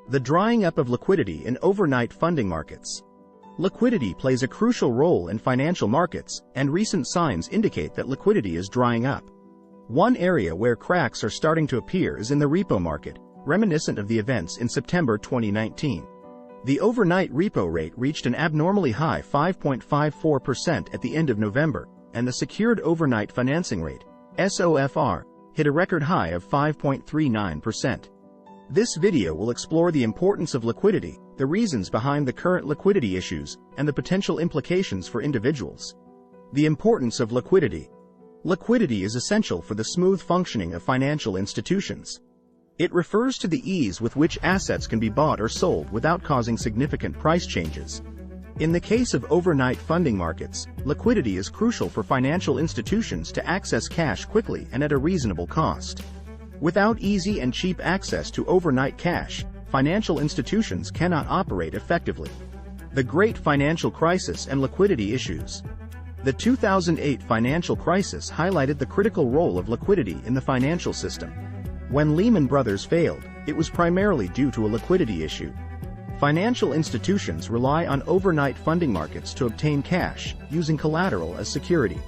The drying up of liquidity in overnight funding markets. Liquidity plays a crucial role in financial markets, and recent signs indicate that liquidity is drying up. One area where cracks are starting to appear is in the repo market, reminiscent of the events in September 2019. The overnight repo rate reached an abnormally high 5.54% at the end of November, and the secured overnight financing rate, SOFR, hit a record high of 5.39%. This video will explore the importance of liquidity, the reasons behind the current liquidity issues, and the potential implications for individuals. The importance of liquidity. Liquidity is essential for the smooth functioning of financial institutions. It refers to the ease with which assets can be bought or sold without causing significant price changes. In the case of overnight funding markets, liquidity is crucial for financial institutions to access cash quickly and at a reasonable cost. Without easy and cheap access to overnight cash, financial institutions cannot operate effectively. The Great Financial Crisis and liquidity issues. The 2008 financial crisis highlighted the critical role of liquidity in the financial system. When Lehman Brothers failed, it was primarily due to a liquidity issue. Financial institutions rely on overnight funding markets to obtain cash, using collateral as security.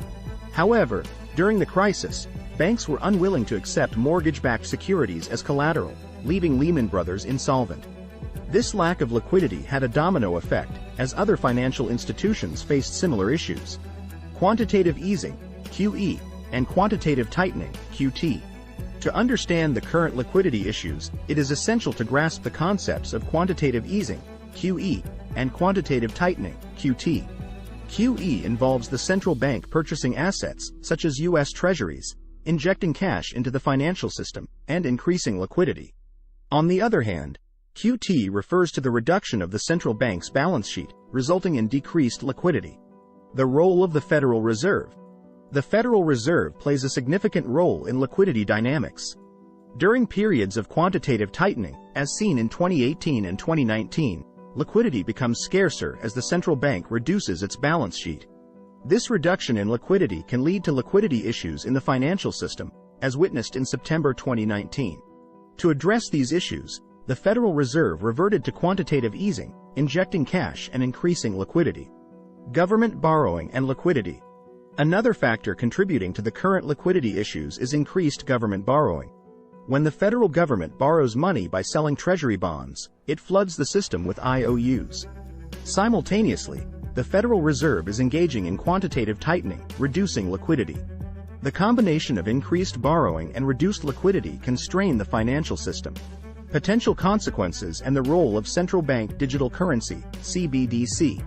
However, during the crisis, banks were unwilling to accept mortgage-backed securities as collateral, leaving Lehman Brothers insolvent. This lack of liquidity had a domino effect, as other financial institutions faced similar issues. Quantitative easing, QE, and quantitative tightening, QT. To understand the current liquidity issues, it is essential to grasp the concepts of quantitative easing, QE, and quantitative tightening, QT. QE involves the central bank purchasing assets, such as U.S. Treasuries, injecting cash into the financial system, and increasing liquidity. On the other hand, QT refers to the reduction of the central bank's balance sheet, resulting in decreased liquidity. The role of the Federal Reserve. The Federal Reserve plays a significant role in liquidity dynamics. During periods of quantitative tightening, as seen in 2018 and 2019, liquidity becomes scarcer as the central bank reduces its balance sheet. This reduction in liquidity can lead to liquidity issues in the financial system, as witnessed in September 2019. To address these issues, the Federal Reserve reverted to quantitative easing, injecting cash and increasing liquidity. Government borrowing and liquidity. Another factor contributing to the current liquidity issues is increased government borrowing. When the federal government borrows money by selling treasury bonds, it floods the system with IOUs. Simultaneously, the Federal Reserve is engaging in quantitative tightening, reducing liquidity. The combination of increased borrowing and reduced liquidity can strain the financial system. Potential consequences and the role of central bank digital currency, CBDC.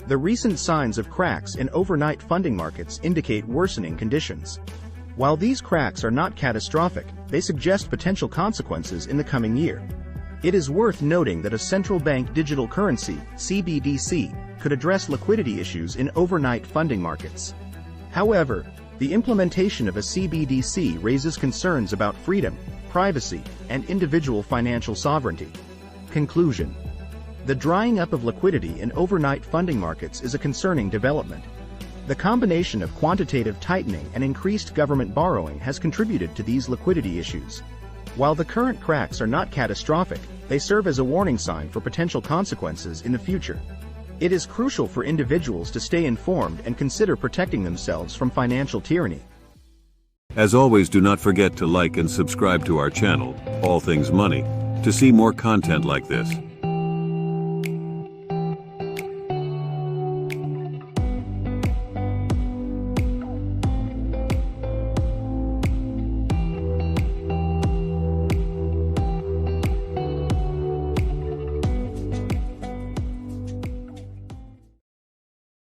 The recent signs of cracks in overnight funding markets indicate worsening conditions. While these cracks are not catastrophic, they suggest potential consequences in the coming year. It is worth noting that a central bank digital currency, CBDC, could address liquidity issues in overnight funding markets. However, the implementation of a CBDC raises concerns about freedom, privacy, and individual financial sovereignty. Conclusion. The drying up of liquidity in overnight funding markets is a concerning development. The combination of quantitative tightening and increased government borrowing has contributed to these liquidity issues. While the current cracks are not catastrophic, they serve as a warning sign for potential consequences in the future. It is crucial for individuals to stay informed and consider protecting themselves from financial tyranny. As always, do not forget to like and subscribe to our channel, All Things Money, to see more content like this.